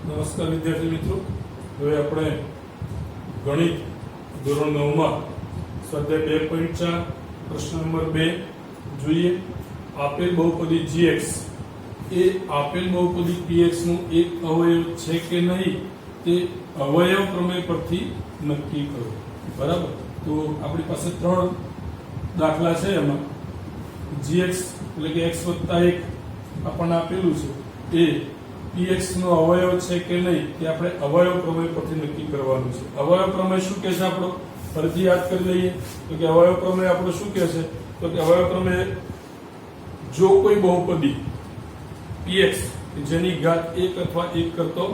નમસ્કાર વિદ્યાર્થી મિત્રો, હવે આપણે ગણિત ધોરણ 9 માં સ્વાધ્યાય 2.4 પ્રશ્ન નંબર 2 જોઈએ. આપેલ બહુપદી gx એ આપેલ બહુપદી px નું એક અવયવ છે કે નહીં તે અવયવ પ્રમેય પરથી નક્કી કરો. બરાબર, તો આપણી પાસે ત્રણ દાખલા છે. એમાં gx એટલે કે x + 1 આપણને આપેલું છે, એ px નો અવયવ છે કે નહીં તે આપણે અવયવ પ્રમેય પરથી નક્કી કરવાનું છે. અવયવ પ્રમેય શું કહે છે આપણો? ફરીથી યાદ કરી લઈએ તો કે અવયવ પ્રમેય આપણો શું કહે છે? તો કે અવયવ પ્રમેય જો કોઈ બહુપદી px જેની ઘાત 1 અથવા 1 કરતો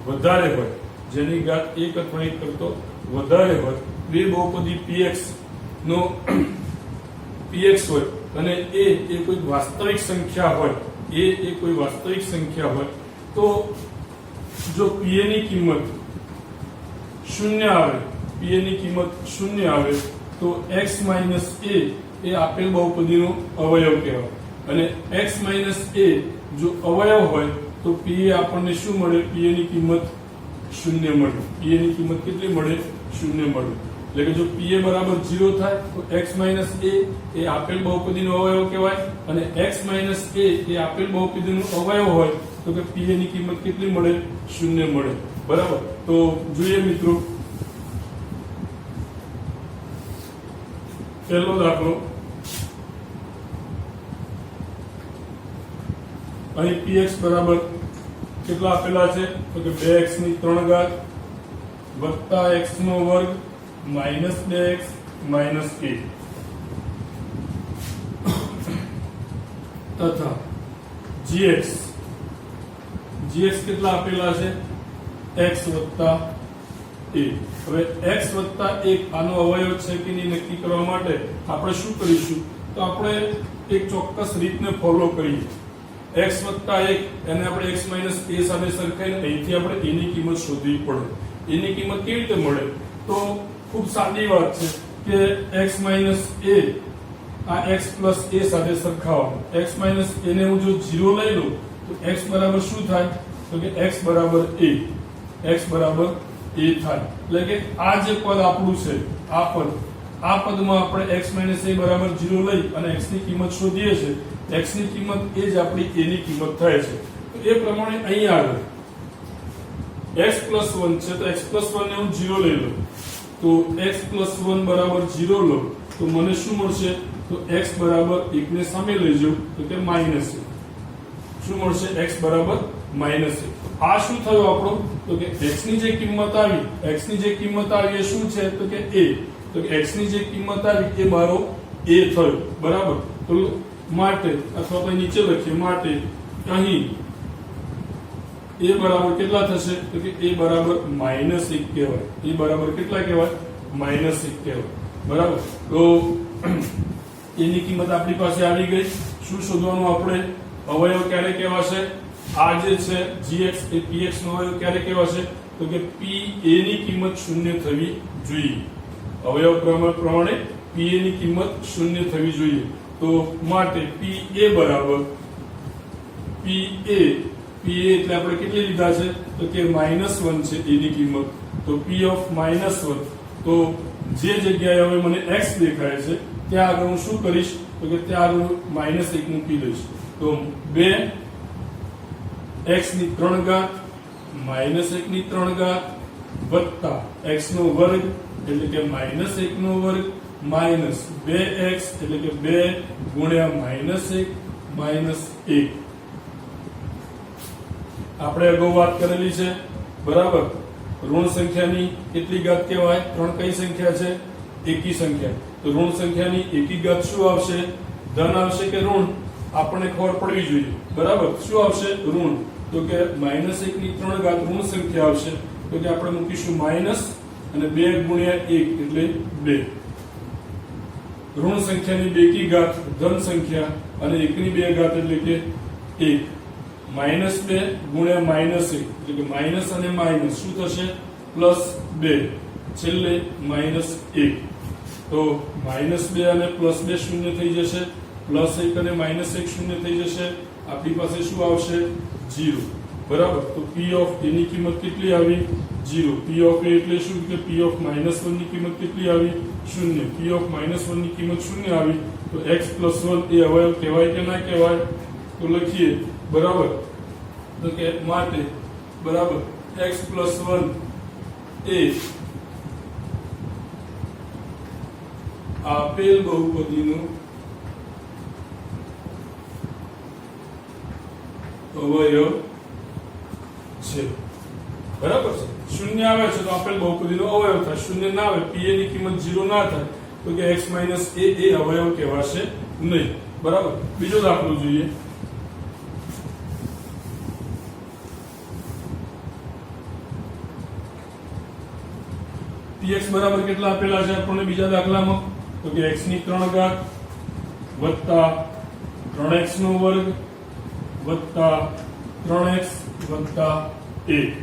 વધારે હોય, જેની ઘાત 1 અથવા 1 કરતો વધારે હોય, બે બહુપદી px નો px હોય અને એ કોઈ વાસ્તવિક સંખ્યા હોય, એ કોઈ વાસ્તવિક સંખ્યા હોય, તો જો pa ની કિંમત 0 આવે, pa ની કિંમત 0 આવે તો x - a એ આપેલ બહુપદીનો અવયવ કહેવાય. અને x - a જો અવયવ હોય તો pa આપણને શું મળે? pa ની કિંમત 0 મળે. pa ની કિંમત કેટલી મળે? 0 મળે. એટલે કે જો pa બરાબર 0 થાય તો x - a એ આપેલ બહુપદીનો અવયવ કહેવાય. અને x - a એ આપેલ બહુપદીનો અવયવ હોય તો કે pa ની કિંમત કેટલી મળે? 0 મળે. બરાબર, તો જોઈએ મિત્રો પહેલો દાખલો. અહીં px બરાબર કેટલા આપેલા છે? તો કે 2x ની 3 ઘાત વત્તા x નો વર્ગ માઈનસ 2x માઈનસ 1 તથા gx કેટલા આપેલા છે? x વત્તા 1. હવે x વત્તા 1 આનો અવયવ છે કે નહીં નક્કી કરવા માટે આપણે શું કરીશું? તો આપણે એક ચોક્કસ રીતને ફોલો કરીએ. x વત્તા 1 એને આપણે x માઈનસ a સાથે સરખાઈને અહીંથી આપણે a ની કિંમત શોધવી પડે. a ની કિંમત કેવી રીતે મળે? તો ખૂબ સાદી વાત છે કે x માઈનસ a આ x પ્લસ a સાથે સરખાવવાનું. x માઈનસ a ને હું જો 0 લઈ લઉં તો x બરાબર શું થાય? તો કે x બરાબર a, x બરાબર a થાય. એટલે કે આ જે પદ આપણું છે, આ પદમાં આપણે x માઈનસ a બરાબર 0 લઈ અને x ની કિંમત શોધીએ છીએ. x ની કિંમત એ જ આપણી a ની કિંમત થાય છે. તો એ પ્રમાણે અહીં આગળ x + 1 છે તો x + 1 ને હું 0 લઈ લઉં તો x + 1 બરાબર 0 લો તો મને શું મળશે? તો x બરાબર 1 ને સામે લઈ જાઉં તો કે -1. શું મળશે? x બરાબર -1. આ શું થયું આપણું? તો કે x ની જે કિંમત આવી, એ શું છે? તો કે a. તો કે x ની જે કિંમત આવી એ મારો a થયો. બરાબર, તો માટે અથવા તો નીચે લખીએ માટે અહીં a બરાબર કેટલા થશે? તો કે a બરાબર -1 કહેવાય. a બરાબર કેટલા કહેવાય? -1 કહેવાય. બરાબર, તો a ની કિંમત આપણી પાસે આવી ગઈ. શું શોધવાનું આપણે? અવયવ ક્યારે કહેવાશે? આ જે છે gx એ px નો અવયવ ક્યારે કહેવાશે? તો કે pa ની કિંમત 0 થવી જોઈએ. અવયવ પ્રમાણે pa ની કિંમત 0 થવી જોઈએ. તો માટે pa બરાબર pa એટલે આપણે કેટલી લીધા છે? તો કે -1 છે a ની કિંમત. તો p ઓફ -1, તો જે જગ્યાએ હવે મને x દેખાય છે ત્યાં આગળ હું શું કરીશ? તો કે ત્યાં આગળ -1 મૂકી દઈશ. તો 2x ની 3 ઘાત -1 ની 3 ઘાત વત્તા x નો વર્ગ એટલે કે -1 નો વર્ગ માઈનસ 2x એટલે કે 2 ગુણ્યા -1 -1. આપણે અગાઉ વાત કરેલી છે. બરાબર, ઋણ સંખ્યાની કેટલી ઘાત કહેવાય? 3 કઈ સંખ્યા છે? એકી સંખ્યા. તો ઋણ સંખ્યાની એકી ઘાત શું આવશે? ધન આવશે કે ઋણ? આપણને ખબર પડવી જોઈએ. બરાબર, શું આવશે? ઋણ. તો કે -1 ની 3 ઘાત ઋણ સંખ્યા આવશે તો કે આપણે મૂકીશું માઈનસ અને 2 ગુણ્યા 1 એટલે 2. ઋણ સંખ્યાની બેકી ઘાત ધન સંખ્યા અને 1 ની 2 ઘાત એટલે કે 1. -2 ગુણ્યા -1 એટલે કે માઈનસ અને માઈનસ શું થશે? +2 છેલ્લે -1. તો -2 અને +2 શૂન્ય થઈ જશે, +1 અને -1 શૂન્ય થઈ જશે. આપણી પાસે શું આવશે? 0. બરાબર. તો p ઓફ a ની કિંમત કેટલી આવી 0. p ઓફ a એટલે શું કે p ઓફ -1 ની કિંમત કેટલી આવી 0. p ઓફ -1 ની કિંમત 0 આવી તો x + 1 એ અવયવ કહેવાય કે ના કહેવાય? તો લખીએ બરાબર. તો કે માટે બરાબર x + 1 એ આપેલ બહુપદીનું અવયવ છે. બરાબર છે. શૂન્ય આવે છે તો આપેલ બહુપદીનો અવયવ થાય. શૂન્ય ના આવે p ની કિંમત 0 ના થાય તો કે x - a એ અવયવ કહેવાશે નહીં. બરાબર. બીજો દાખલો જોઈએ. px બરાબર કેટલા આપેલા છે આપણને બીજા દાખલામાં? તો કે x ની 3 ઘાત વત્તા 3x નો વર્ગ વત્તા 3x વત્તા 1.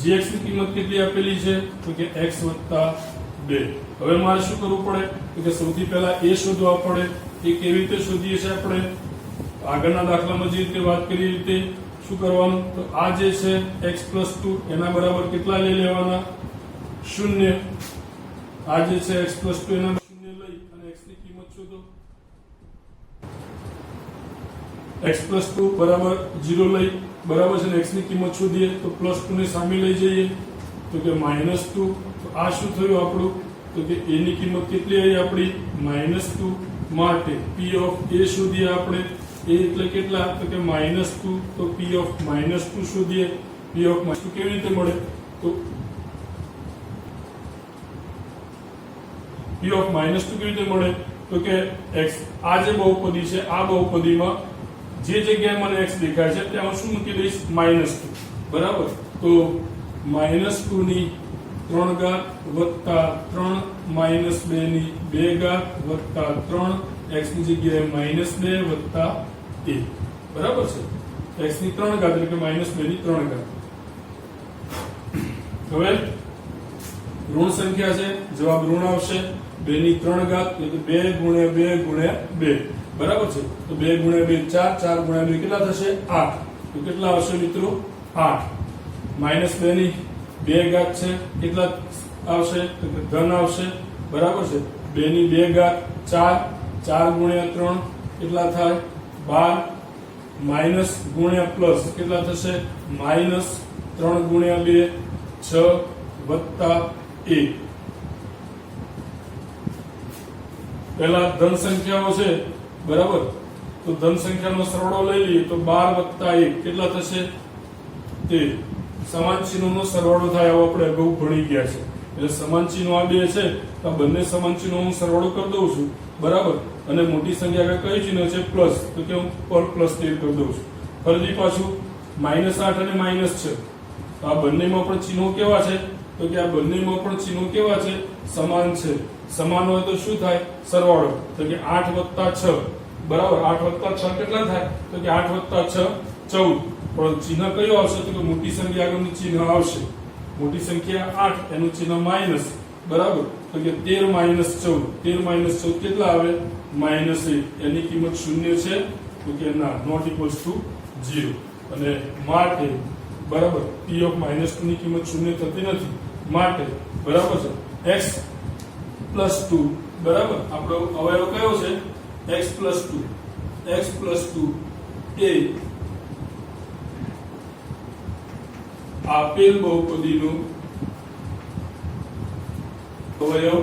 gx ની કિંમત કેટલી આપેલી છે? તો કે x વત્તા 2. હવે મારે શું કરવું પડે? તો કે સૌથી પહેલા a શોધવા પડે. એ કેવી રીતે શોધીએ છીએ આપણે? આગળના દાખલામાં જે રીતે વાત કરી રીતે શું કરવાનું? તો આ જે છે x + 2 એના બરાબર કેટલા લઈ લેવાના? 0. આ જે છે x + 2 એના 0 લઈ અને x ની કિંમત શોધો. x + 2 બરાબર 0 લઈ બરાબર છે ને x ની કિંમત શોધીએ તો +2 ને સામે લઈ જઈએ તો કે -2. તો આ શું થયું આપણું? તો કે a ની કિંમત કેટલી આવી આપણી? -2. માટે p ઓફ a શોધીએ આપણે. a એટલે કેટલા? તો કે -2. તો p ઓફ -2 શોધીએ. p ઓફ -2 કેવી રીતે મળે? તો p ઓફ -2 કેવી રીતે મળે? તો કે x આ જે બહુપદી છે આ બહુપદીમાં જે જગ્યાએ મને x દેખાય છે ત્યાં શું મૂકી દઈશ? -2. બરાબર. તો -2 ની 3 ઘાત વત્તા 3 -2 ની 2 ઘાત વત્તા 3 x ની જગ્યાએ -2 વત્તા 1. બરાબર છે. x ની 3 ઘાત એટલે કે -2 ની 3 ઘાત. હવે ઋણ સંખ્યા છે જવાબ ઋણ આવશે. 2 ની 3 ઘાત એટલે 2 × 2 × 2. બરાબર છે. તો 2 × 2 4 4 × 2 કેટલા થશે? 8. તો કેટલા આવશે મિત્રો? 8. -2 ની 2 ઘાત છે કેટલા આવશે? તો કે ધન આવશે. બરાબર છે. 2 ની 2 ઘાત 4 4 × 3 કેટલા થાય? 12. માઇનસ ગુણ્યા પ્લસ કેટલા થશે? -3 × 2 6 વત્તા 1. પહેલા ધન સંખ્યાઓ છે બરાબર. તો ધન સંખ્યાનો સરવાળો લઈ લઈએ તો 12 વત્તા 1 કેટલા થશે? 13. સમાન ચિહ્નોનો સરવાળો થાય આવો આપણે અગાઉ ભણી ગયા છે. એટલે સમાન ચિહ્નો આ બે છે તો બંને સમાન ચિહ્નોનો સરવાળો કરી દઉં છું બરાબર. અને મોટી સંખ્યા આગળ કઈ ચિહ્ન છે? પ્લસ. તો કે હું પર +13 કરી દઉં છું. ફરીથી પાછું -8 અને માઇનસ છે. તો આ બંનેમાં પણ ચિહ્નો કેવા છે? તો કે આ બંનેમાં પણ ચિહ્નો કેવા છે? સમાન છે. સમાન હોય તો શું થાય? સરવાળો. તો કે 8 વત્તા 6 બરાબર. 8 વત્તા 6 કેટલા થાય? તો કે 8 વત્તા 6 14. પણ ચિહ્ન કયું આવશે? તો કે મોટી સંખ્યા આગળનું ચિહ્ન આવશે. મોટી સંખ્યા 8 એનું ચિહ્ન માઇનસ બરાબર. તો કે 13 - 14. 13 - 14 કેટલા આવે? -1. એની કિંમત 0 છે? તો કે ના, નોટ ઇક્વલ્સ ટુ 0. અને માટે બરાબર p ઓફ -2 ની કિંમત 0 થતી નથી. માટે બરાબર છે x + 2 બરાબર. આપણો અવયવ કયો છે? x + 2. x + 2 એ આપેલ બહુપદીનું અવયવ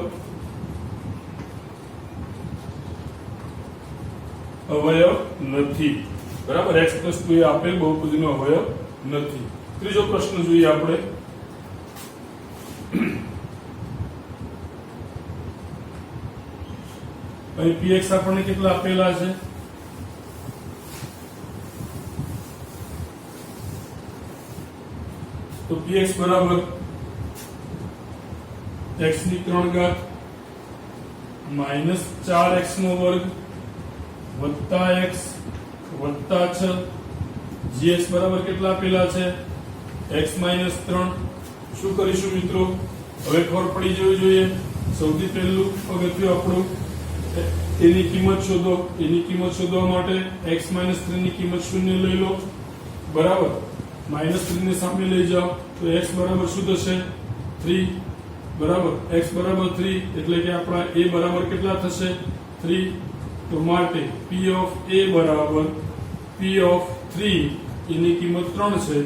નથી બરાબર. x + 2 એ આપેલ બહુપદીનો અવયવ નથી. ત્રીજો પ્રશ્ન જોઈએ આપણે. અહીં px આપણને કેટલા આપેલા છે? તો px બરાબર x ની 3 ઘાત -4x નો વર્ગ વત્તા x વત્તા 6. gx બરાબર કેટલા આપેલા છે? x - 3. શું કરીશું મિત્રો? હવે ખબર પડી જવી જોઈએ. સૌથી પહેલું પગથિયું આપણું એની કિંમત શોધો. એની કિંમત શોધવા માટે x - 3 ની કિંમત 0 લઈ લો બરાબર. -3 ને સામે લઈ જાઓ તો x બરાબર શું થશે 3 બરાબર x બરાબર 3 એટલે કે આપણા a બરાબર કેટલા થશે 3 તો માટે p ઓફ a બરાબર p ઓફ 3 એની કિંમત 3 છે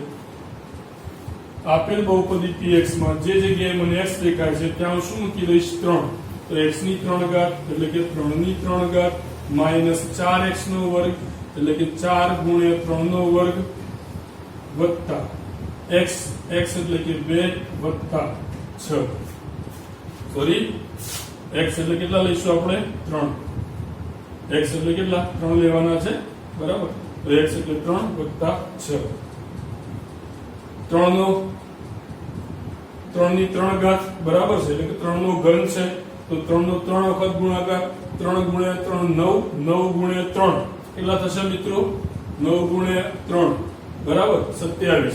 આપેલ બહુપદી px માં જે જગ્યાએ મને x દેખાય છે ત્યાં હું શું મૂકી દઈશ 3 તો x ની 3 ઘાત એટલે કે 3 ની 3 ઘાત માઈનસ 4x નો વર્ગ એટલે કે 4 ગુણ્યા 3 નો વર્ગ વત્તા x એટલે કે 2 વત્તા 6 સોરી x એટલે કેટલા લઈશું આપણે 3 x એટલે કેટલા 3 લેવાના છે બરાબર તો x એટલે 3 વત્તા 6 3 ની 3 ઘાત બરાબર છે એટલે કે 3 નો ઘન છે તો 3 નો 3 વખત ગુણાકાર 3 ગુણ્યા 3 9 9 ગુણ્યા 3 કેટલા થશે મિત્રો 9 ગુણ્યા 3 બરાબર 27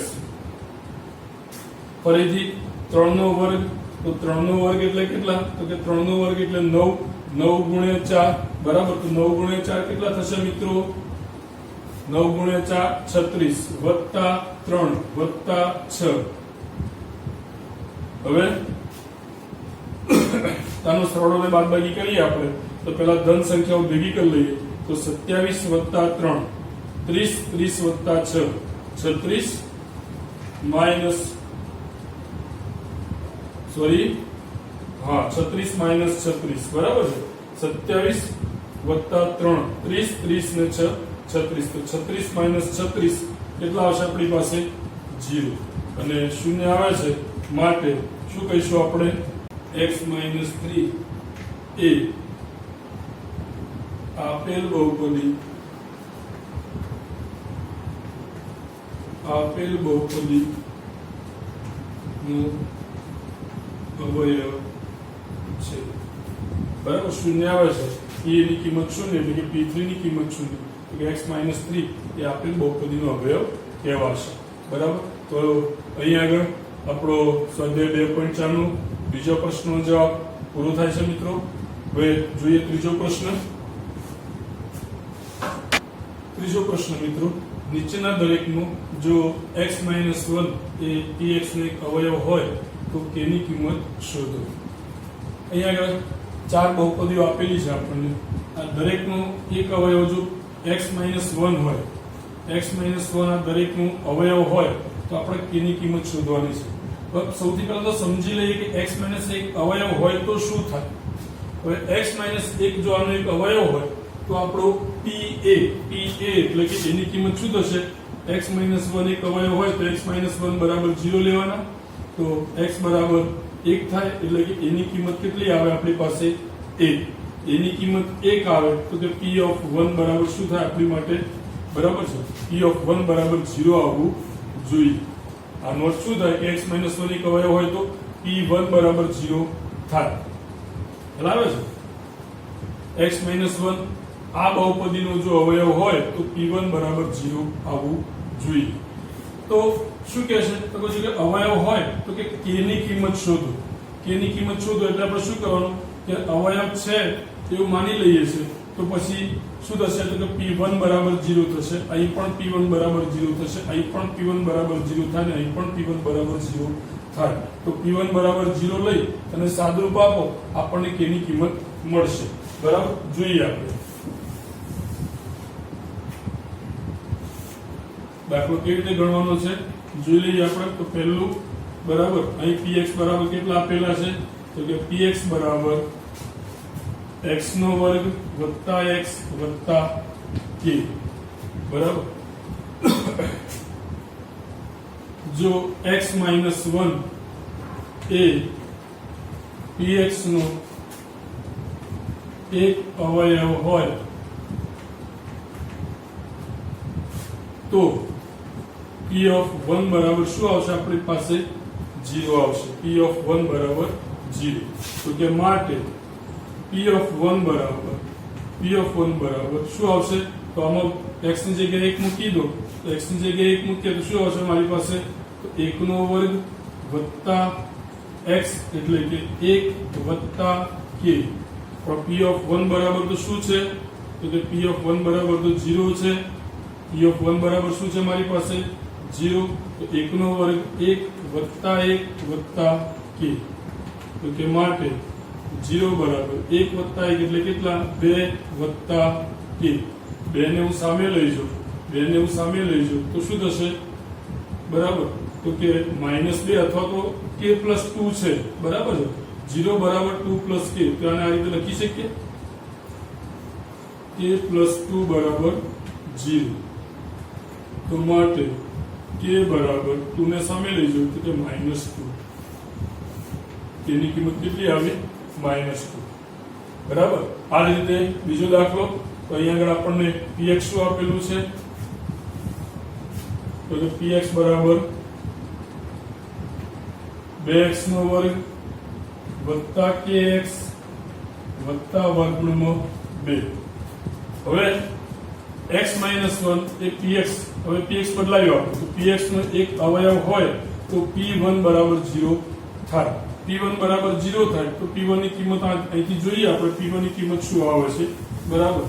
ફરીથી 3 નો વર્ગ તો 3 નો વર્ગ એટલે કેટલા તો કે 3 નો વર્ગ એટલે 9 9 ગુણ્યા 4 બરાબર તો 9 ગુણ્યા 4 કેટલા થશે મિત્રો 9 ગુણ્યા 4 36 વત્તા 3 વત્તા 6 હવે તાનો સરળોને બાદબાકી કરીએ આપણે તો પહેલા ધન સંખ્યાઓ ભેગી કરી લઈએ તો 27 વત્તા 3 30 30 વત્તા 6 36 માઈનસ સોરી હા 36 માઈનસ 36 બરાબર છે 27 વત્તા 3 30 30 ને 6 36 તો 36 માઈનસ 36 કેટલા આવશે આપણી પાસે 0 અને શૂન્ય આવે છે માટે શું કહીશું આપણે x - 3 એ આપેલ બહુપદી નું અવયવ છે બરાબર શૂન્ય આવે છે p ની કિંમત શૂન્ય એટલે કે p3 ની કિંમત શૂન્ય એટલે x - 3 એ આપેલ બહુપદીનો અવયવ કહેવાશે બરાબર તો અહીંયા આગળ આપણો સ્વાધ્યાય 2.4 નો બીજો પ્રશ્નનો જવાબ પૂરો થાય છે મિત્રો હવે જોઈએ ત્રીજો પ્રશ્ન મિત્રો નીચેના દરેકનો જો x - 1 એ px નો એક અવયવ હોય તો k ની કિંમત શોધો અહીંયા આગળ ચાર બહુપદીઓ આપેલી છે આપણને આ દરેકનો એક અવયવ જો x - 1 હોય x - 1 આ દરેકનો અવયવ હોય તો આપણે k ની કિંમત શોધવાની છે સૌથી પહેલા તો સમજી લઈએ કે x - 1 અવયવ હોય તો શું થાય હવે x - 1 જો આનો એક અવયવ હોય તો આપણો pa એટલે કે એની કિંમત શું થશે x - 1 એક અવયવ હોય તો x - 1 બરાબર 0 લેવાના તો x બરાબર 1 થાય એટલે કે એની કિંમત કેટલી આવે આપણી પાસે 1 એની કિંમત 1 આવે તો કે p ઓફ 1 બરાબર શું થાય આપણી માટે બરાબર છે p ઓફ 1 બરાબર 0 આવવું જોઈએ આનો અર્થ શું થાય કે x - 1 એક અવયવ હોય તો p1 બરાબર 0 થાય બરાબર છે x - 1 આ બહુપદીનો જો અવયવ હોય તો p1 બરાબર 0 આવવું જોઈએ તો શું કહે છે તો કહે છે કે અવયવ હોય તો કે k ની કિંમત શોધો એટલે આપણે શું કરવાનું કે અવયવ છે એવું માની લઈએ છે તો પછી શું થશે તો કે p1 બરાબર 0 થશે અહીં પણ p1 બરાબર 0 થશે અહીં પણ p1 બરાબર 0 થાય અને અહીં પણ p1 બરાબર 0 થાય તો p1 બરાબર 0 લઈ અને સાદુરૂપ આપો આપણને k ની કિંમત મળશે બરાબર જોઈએ આપણે દાખલો કેવી રીતે ગણવાનો છે જોઈ લઈએ આપણે તો પહેલું બરાબર અહીં px બરાબર કેટલા આપેલા છે તો કે px બરાબર x નો વર્ગ વત્તા x વત્તા k બરાબર જો x - 1 એ px નો એક અવયવ હોય તો p of 1 બરાબર શું આવશે આપણી પાસે 0 આવશે p of 1 બરાબર 0 તો કે માટે p of 1 બરાબર શું આવશે તો આમાં x ની જગ્યાએ 1 મૂકી દો તો x ની જગ્યાએ 1 મૂકીએ તો શું આવશે મારી પાસે તો 1 નો વર્ગ વત્તા x એટલે કે 1 વત્તા k પણ p of 1 બરાબર તો શું છે તો કે p of 1 બરાબર તો 0 છે p of 1 બરાબર શું છે મારી પાસે 0 તો 1 નો વર્ગ 1 વત્તા 1 વત્તા k તો કે માટે 0 બરાબર 1 વત્તા 1 એટલે કેટલા 2 વત્તા k 2 ને હું સામે લઈ જાઉં તો શું થશે બરાબર તો કે -2 અથવા તો k + 2 છે બરાબર છે 0 બરાબર 2 + k તો આને આ રીતે લખી શકીએ k + 2 બરાબર 0 તો માટે k બરાબર 2 ને સામે લઈ જાઉં તો કે -2 k ની કિંમત કેટલી આવે -2 બરાબર આ રીતે બીજો દાખલો તો અહીંયા આગળ આપણને px શું આપેલું છે તો કે px બરાબર 2x નો વર્ગ વત્તા kx વત્તા વર્ગમૂળ 2 હવે x - 1 એ px હવે px બદલાયો આપણે તો px નો એક અવયવ હોય તો p1 બરાબર 0 થાય p1 બરાબર 0 થાય તો p1 ની કિંમત અહીંથી જોઈએ આપણે p1 ની કિંમત શું આવે છે બરાબર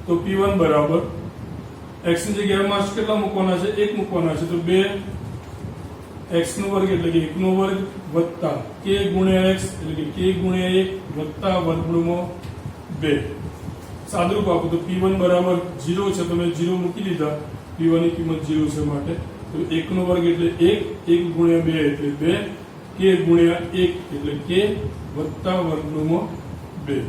તો p1 બરાબર x ની જગ્યાએ કેટલા મૂકવાના છે 1 મૂકવાના છે તો 2 x નો વર્ગ એટલે કે 1 નો વર્ગ વત્તા k ગુણ્યા x એટલે કે k ગુણ્યા 1 વત્તા વર્ગમૂળ 2 સાદુરૂપ આપો તો p1 બરાબર 0 છે તમે 0 મૂકી દીધા p1 ની કિંમત 0 છે માટે તો 1 નો વર્ગ એટલે 1 1 ગુણ્યા 2 એટલે 2 k ગુણ્યા 1 એટલે k વત્તા વર્ગમૂળ 2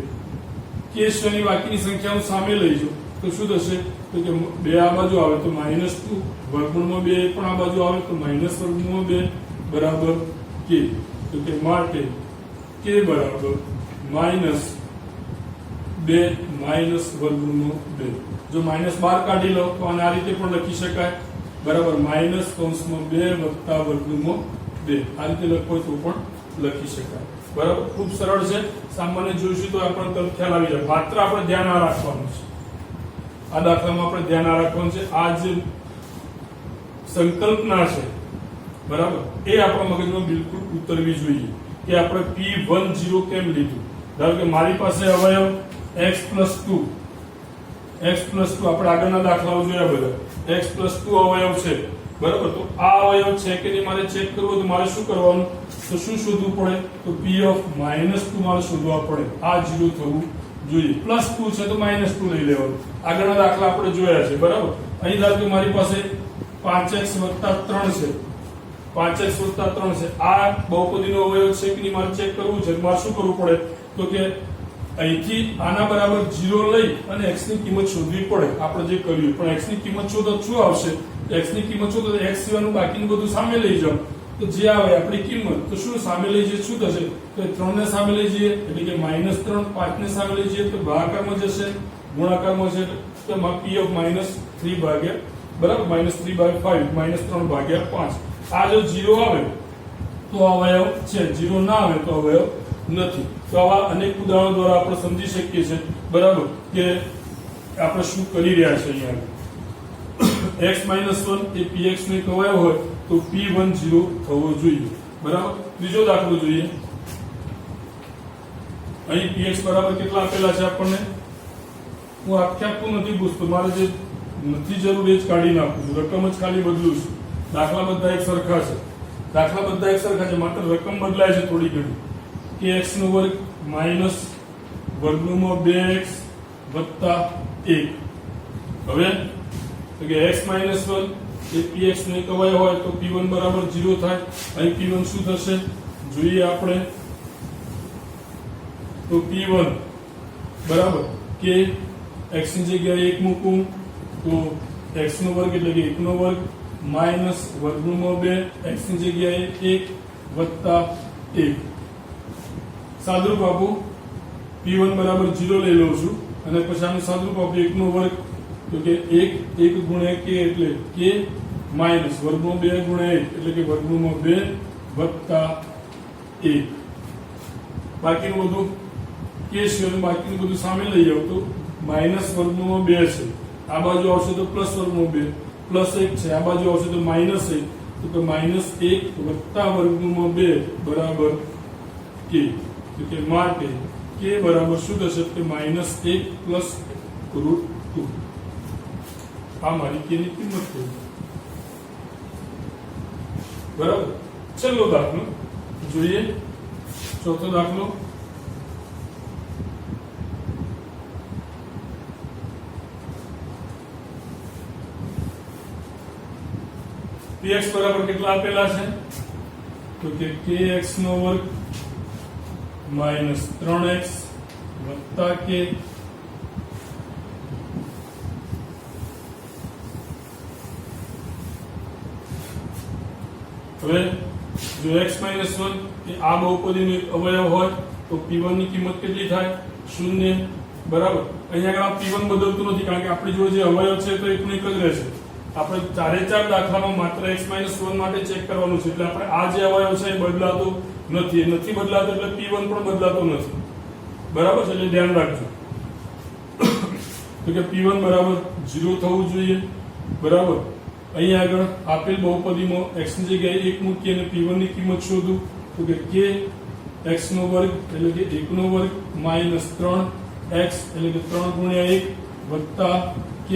k શ્રેણી બાકીની સંખ્યાઓ સામે લઈ જાઓ તો શું થશે તો કે 2 આ બાજુ આવે તો -2 વર્ગમૂળ 2 પણ આ બાજુ આવે તો વર્ગમૂળ 2 બરાબર k તો કે માટે k બરાબર -2 વર્ગમૂળ 2 જો -12 કાઢી લો તો આને આ રીતે પણ લખી શકાય બરાબર -2 વર્ગમૂળ 2 આ રીતે લખો તો પણ લખી શકાય બરાબર ખૂબ સરળ છે સામાન્ય જોઈશું તો આપણને તરત ખ્યાલ આવી જાય માત્ર આપણે ધ્યાન આ રાખવાનું છે આ દાખલામાં આપણે ધ્યાન આ રાખવાનું છે આ જે સંકલ્પના છે બરાબર એ આપણા મગજમાં બિલકુલ ઉતરવી જોઈએ કે આપણે p10 કેમ લીધું ધારો કે મારી પાસે અવયવ x + 2 આપણે આગળના દાખલાઓ જોયા બધા x + 2 અવયવ છે બરાબર તો આ અવયવ છે કે નહીં મારે ચેક કરવું તો મારે શું કરવાનું તો શું શોધવું પડે તો p of -2 મારે શોધવા પડે આ 0 થવું જોઈએ +2 છે તો -2 લઈ લેવાનું આગળના દાખલા આપણે જોયા છે બરાબર અહીં ધારો કે મારી પાસે 5x + 3 છે 5x + 3 છે આ બહુપદીનો અવયવ છે કે નહીં મારે ચેક કરવું છે મારે શું કરવું પડે તો કે અહીંથી આના બરાબર 0 લઈ અને x ની કિંમત શોધવી પડે આપણે જે કર્યું પણ x ની કિંમત શોધો શું આવશે x ની કિંમત શોધો તો x સિવાયનું બાકીનું બધું સામે લઈ જાઓ તો જે આવે આપણી કિંમત તો શું સામે લઈ જઈએ શું થશે તો 3 ને સામે લઈ જઈએ એટલે કે -3 5 ને સામે લઈ જઈએ તો ભાગાકારમાં જશે ગુણાકારમાં છે તો p of -3 ભાગ્યા બરાબર -3/5 -3/5 આ જો 0 આવે તો અવયવ છે 0 ના આવે તો અવયવ નથી તો આવા અનેક ઉદાહરણો દ્વારા આપણે સમજી શકીએ છીએ બરાબર કે આપણે શું કરી રહ્યા છે અહીંયા x - 1 એ px નો એક અવયવ હોય તો p10 થવો જોઈએ બરાબર બીજો દાખલો જોઈએ અહીં px બરાબર કેટલા આપેલા છે આપણને હું આખું નથી પૂછતો મારે જે નથી જરૂર એ જ કાઢી નાખું છું રકમ જ ખાલી બદલું છું દાખલા બધા એક સરખા છે માત્ર રકમ બદલાય છે થોડી ઘણી કે x નો વર્ગ માઈનસ વર્ગમૂળ 2x વત્તા 1 હવે તો કે x - 1 એ px નો એક અવયવ હોય તો p1 બરાબર 0 થાય અહીં p1 શું થશે જોઈએ આપણે તો p1 બરાબર કે x ની જગ્યાએ 1 મૂકું તો x નો વર્ગ એટલે કે 1 નો વર્ગ માઈનસ વર્ગમૂળ 2 x ની જગ્યાએ 1 વત્તા 1 સાદુરૂપ આપું p1 બરાબર 0 લઈ લઉં છું અને પછી આનું સાદુરૂપ આપું 1 નો વર્ગ તો કે 1 ગુણ્યા k એટલે k માઈનસ વર્ગમૂળ 2 ગુણ્યા 1 એટલે કે વર્ગમૂળ 2 વત્તા 1 બાકીનું બધું k સિવાયનું બાકીનું બધું સામે લઈ જાવ તો માઈનસ વર્ગમૂળ 2 છે આ બાજુ આવશે તો પ્લસ વર્ગમૂળ 2 પ્લસ 1 છે આ બાજુ આવશે તો માઈનસ 1 તો કે -1 વત્તા વર્ગમૂળ 2 બરાબર k તો કે માટે k બરાબર શું થશે કે -1 + √2 આ મારી k ની કિંમત થઈ બરાબર. છેલ્લો દાખલો જોઈએ, ચોથો દાખલો. px બરાબર કેટલા આપેલા છે તો કે kx નો વર્ગ - 3x વત્તા k હવે જો x - 1 એ આ બહુપદીનો એક અવયવ હોય તો p1 ની કિંમત કેટલી થાય 0 બરાબર. અહીંયા આગળ p1 બદલતું નથી કારણ કે આપણી જોડે જે અવયવ છે તો એકનો એક જ રહેશે. આપણે ચારે ચાર દાખલામાં માત્ર x - 1 માટે ચેક કરવાનું છે એટલે આપણે આ જે અવયવ છે એ બદલાતો નથી, નથી બદલાતો એટલે p1 પણ બદલાતો નથી બરાબર છે. એટલે ધ્યાન રાખજો તો કે p1 બરાબર 0 થવું જોઈએ બરાબર. અહીંયા આગળ આપેલ બહુપદીમાં x ની જગ્યાએ 1 મૂકી અને p1 ની કિંમત શોધું તો કે k x નો વર્ગ એટલે કે 1 નો વર્ગ - 3x એટલે કે 3 ગુણ્યા 1 વત્તા k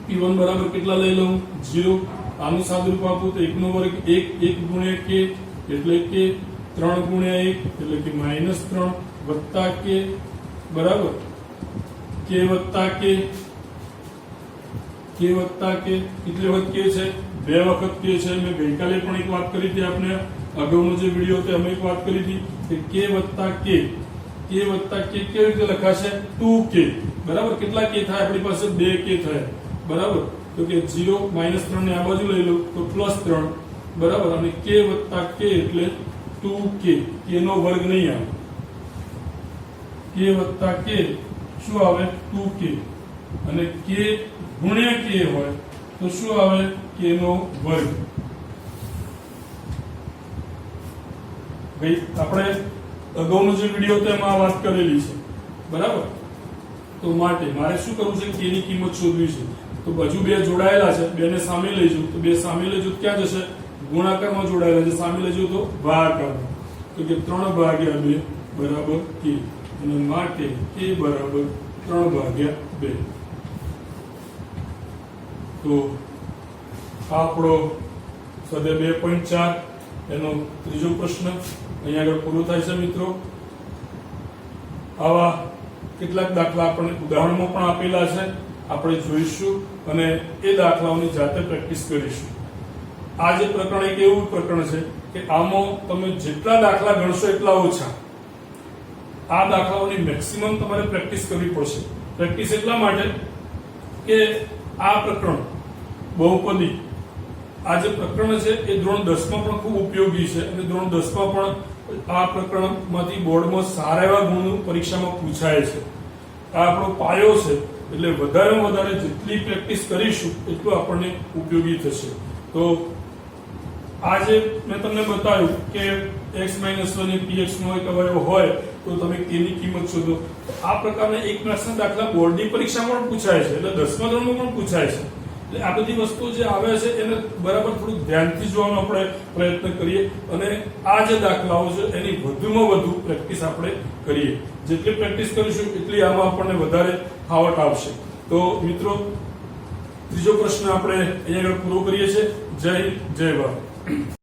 p1 બરાબર કેટલા લઈ લઉં 0. આનું સાદુરૂપ આપું તો 1 નો વર્ગ 1 ગુણ્યા k એટલે કે 3 ગુણ્યા 1 એટલે કે -3 વત્તા k બરાબર. k વત્તા k કેટલી વખત k છે 2 વખત k છે. મેં ગઈકાલે પણ એક વાત કરી હતી, આપણે અગાઉનો જે વિડિયો હતો એમાં એક વાત કરી હતી કે k વત્તા k કેવી રીતે લખાશે 2k બરાબર. કેટલા k થાય આપણી પાસે 2k થાય બરાબર. તો કે 0 -3 ને આ બાજુ લઈ લો તો +3 બરાબર. અને k વત્તા k એટલે 2k, k નો વર્ગ નહીં આવે. k વત્તા k શું આવે 2k અને k ગુણ્યા k હોય તો શું આવે k નો વર્ગ. ભાઈ આપણે અગાઉનો જે વિડિયો હતો એમાં વાત કરેલી છે બરાબર. તો મારે શું કરવું છે k ની કિંમત શોધવી છે. તો બાજુ બે જોડાયેલા છે, બેને સામે લઈ જવું તો બે સામે લઈ જવું ક્યાં જશે ગુણાકારમાં જોડાયેલા છે, સામે લઈ જવું તો ભાગાકારમાં તો કે 3/2 બરાબર k અને માટે k બરાબર 3/2. તો આપણો સ્વાધ્યાય 2.4 એનો ત્રીજો પ્રશ્ન અહીંયા આગળ પૂરો થાય છે મિત્રો. આવા કેટલાક દાખલા આપણે ઉદાહરણમાં પણ આપેલા છે, આપણે જોઈશું અને એ દાખલાઓની જાતે પ્રેક્ટિસ કરીશું. આ જે પ્રકરણ એક એવું પ્રકરણ છે કે આમાં તમે જેટલા દાખલા ગણશો એટલા ઓછા. આ દાખલાઓની મેક્સિમમ તમારે પ્રેક્ટિસ કરવી પડશે. પ્રેક્ટિસ એટલા માટે કે આ પ્રકરણ બહુપદી આ જે પ્રકરણ છે એ ધોરણ 10 માં પણ ખૂબ ઉપયોગી છે અને ધોરણ 10 માં પણ આ પ્રકરણમાંથી બોર્ડમાં સારા એવા ગુણ પરીક્ષામાં પૂછાય છે. આ આપણો પાયો છે એટલે વધારેમાં વધારે જેટલી પ્રેક્ટિસ કરીશું એટલું આપણને ઉપયોગી થશે. તો આજે મેં તમને બતાવ્યું કે x - 1 એ px નો એક અવયવ હોય તો તમે k ની કિંમત શોધો. આ પ્રકારના એક માર્ક્સના દાખલા બોર્ડની પરીક્ષામાં પણ પૂછાય છે એટલે 10મા ધોરણમાં પણ પૂછાય છે. એટલે આ બધી વસ્તુઓ જે આવે છે એને બરાબર થોડું ધ્યાનથી જોવાનો આપણે પ્રયત્ન કરીએ અને આ જે દાખલાઓ છે એની વધુમાં વધુ પ્રેક્ટિસ આપણે કરીએ. જેટલી પ્રેક્ટિસ કરીશું એટલી આમાં આપણને વધારે ફાવટ આવશે. તો મિત્રો ત્રીજો પ્રશ્ન આપણે અહીંયા આગળ પૂરો કરીએ છીએ. જય હિન્દ, જય ભારત.